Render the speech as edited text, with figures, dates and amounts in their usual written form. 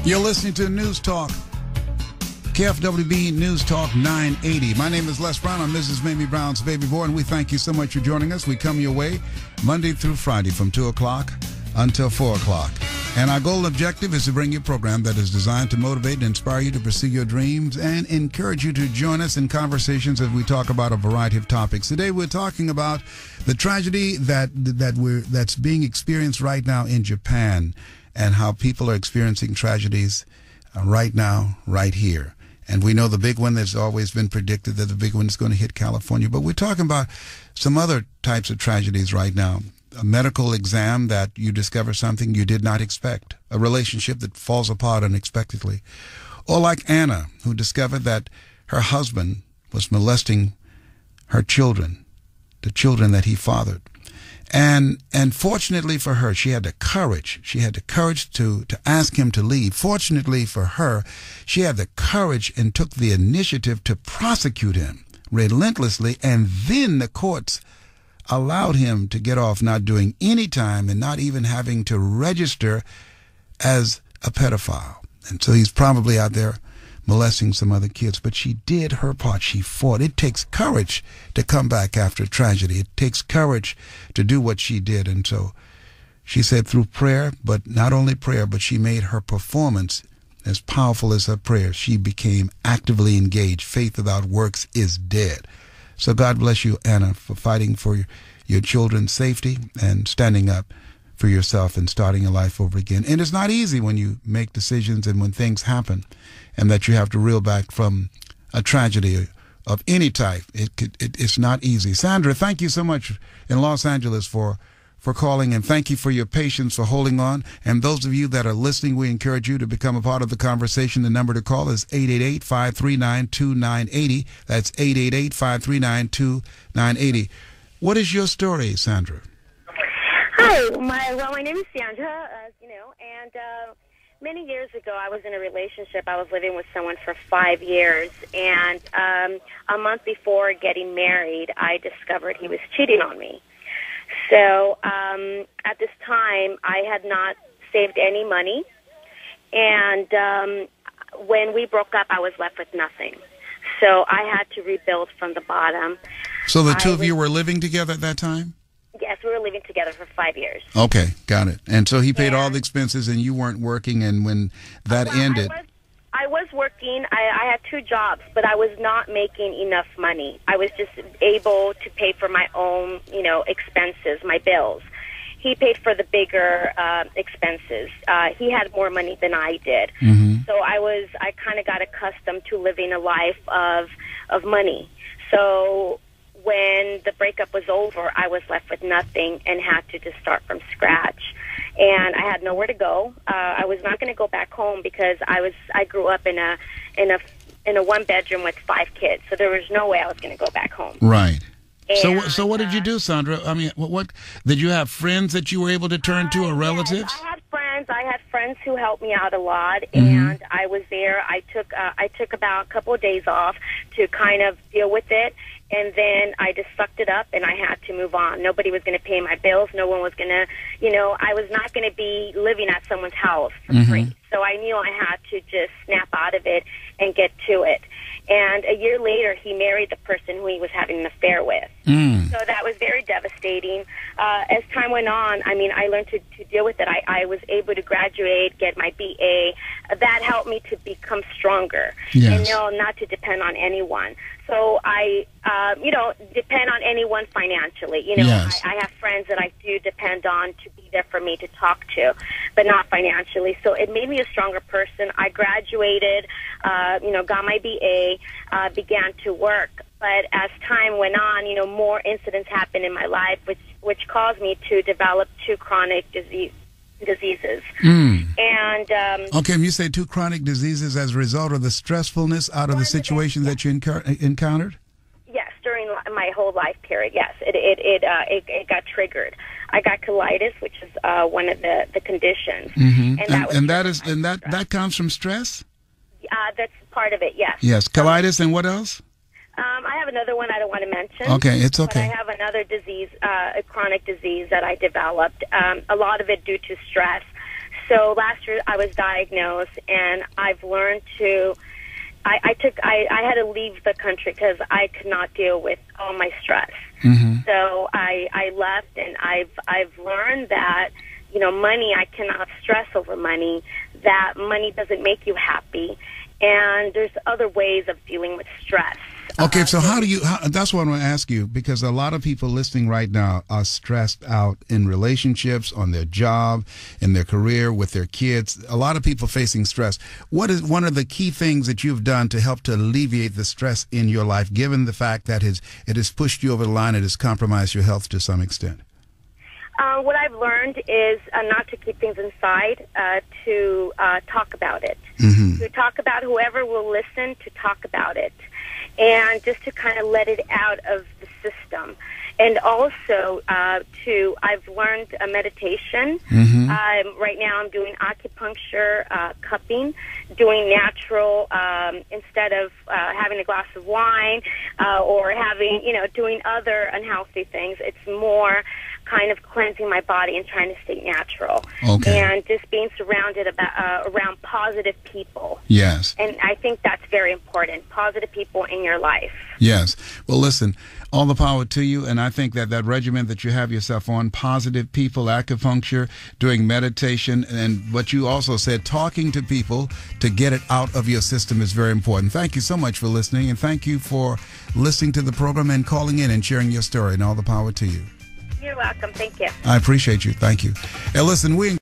You're listening to News Talk, KFWB News Talk 980. My name is Les Brown. I'm Mrs. Mamie Brown's baby boy, and we thank you so much for joining us. We come your way Monday through Friday from 2 o'clock until 4 o'clock. And our goal and objective is to bring you a program that is designed to motivate and inspire you to pursue your dreams and encourage you to join us in conversations as we talk about a variety of topics. Today we're talking about the tragedy that's being experienced right now in Japan, and how people are experiencing tragedies right now, right here. And we know the big one that's always been predicted, that the big one is going to hit California. But we're talking about some other types of tragedies right now. A medical exam that you discover something you did not expect. A relationship that falls apart unexpectedly. Or like Anna, who discovered that her husband was molesting her children, the children that he fathered. And fortunately for her, she had the courage. She had the courage to ask him to leave. Fortunately for her, she had the courage and took the initiative to prosecute him relentlessly. And then the courts allowed him to get off not doing any time and not even having to register as a pedophile. And so he's probably out there molesting some other kids, but she did her part. She fought. It takes courage to come back after tragedy. It takes courage to do what she did. And so she said through prayer, but not only prayer, but she made her performance as powerful as her prayer. She became actively engaged. Faith without works is dead. So God bless you, Anna, for fighting for your children's safety and standing up for yourself and starting your life over again. And it's not easy when you make decisions and when things happen and that you have to reel back from a tragedy of any type. It's not easy. Sandra, thank you so much in Los Angeles for calling, and thank you for your patience for holding on. And those of you that are listening, we encourage you to become a part of the conversation. The number to call is 888-539-2980. That's 888-539-2980. What is your story, Sandra? Hi, my name is Sandra, and many years ago I was in a relationship. I was living with someone for 5 years, and a month before getting married, I discovered he was cheating on me. So at this time, I had not saved any money, and when we broke up, I was left with nothing. So I had to rebuild from the bottom. So the two of you were living together at that time? Yes, we were living together for 5 years. Okay, got it. And so he paid all the expenses and you weren't working, and when that ended... I was working. I had 2 jobs, but I was not making enough money. I was just able to pay for my own, expenses, my bills. He paid for the bigger expenses. He had more money than I did. Mm-hmm. So I kind of got accustomed to living a life of money. So when the breakup was over, I was left with nothing and had to just start from scratch. And I had nowhere to go. I was not going to go back home because I grew up in a 1-bedroom with 5 kids. So there was no way I was going to go back home. Right. And, so what did you do, Sandra? I mean, what did you have friends that you were able to turn to, or relatives? Yes, I had friends who helped me out a lot, and I was there. I took about a couple of days off to kind of deal with it. And then I just sucked it up, and I had to move on. Nobody was going to pay my bills. No one was going to, I was not going to be living at someone's house for free. So I knew I had to just snap out of it and get to it. And a year later, he married the person who he was having an affair with. So that was very devastating. As time went on, I learned to deal with it. I was able to graduate, get my BA. That helped me to become stronger and know not to depend on anyone. So I, depend on anyone financially. I have friends that I do depend on to be there for me, to talk to, but not financially. So it made me a stronger person. I graduated, got my BA, began to work. But as time went on, more incidents happened in my life, which caused me to develop 2 chronic diseases. And okay, and you say 2 chronic diseases as a result of the stressfulness out of the situations that you encountered? Yes, during my whole life period. Yes, it got triggered. I got colitis, which is one of the conditions, and that comes from stress. That's part of it. Yes. Yes, colitis, and what else? I have another one I don't want to mention. Okay, it's okay. But I have another disease, a chronic disease that I developed. A lot of it due to stress. So last year I was diagnosed, and I've learned to. I had to leave the country because I could not deal with all my stress. So I left, and I've learned that, you know, money, I cannot stress over money, that money doesn't make you happy, and there's other ways of dealing with stress. Okay, so that's what I want to ask you, because a lot of people listening right now are stressed out in relationships, on their job, in their career, with their kids. A lot of people facing stress. What is one of the key things that you've done to help to alleviate the stress in your life, given the fact that it has pushed you over the line, it has compromised your health to some extent? What I've learned is not to keep things inside, to talk about it. To talk about whoever will listen, to talk about it. And just to kind of let it out of the system. And also, I've learned meditation. Right now I'm doing acupuncture, cupping, doing natural, instead of having a glass of wine or having, you know, doing other unhealthy things. It's more kind of cleansing my body and trying to stay natural. Okay. And just being surrounded around positive people. Yes. And I think that's very important, positive people in your life. Yes. Well, listen, all the power to you, and I think that regimen that you have yourself on, positive people, acupuncture, doing meditation, and what you also said, talking to people to get it out of your system is very important. Thank you so much for listening, and thank you for listening to the program and calling in and sharing your story, and all the power to you. You're welcome. Thank you. I appreciate you. Thank you. And listen, we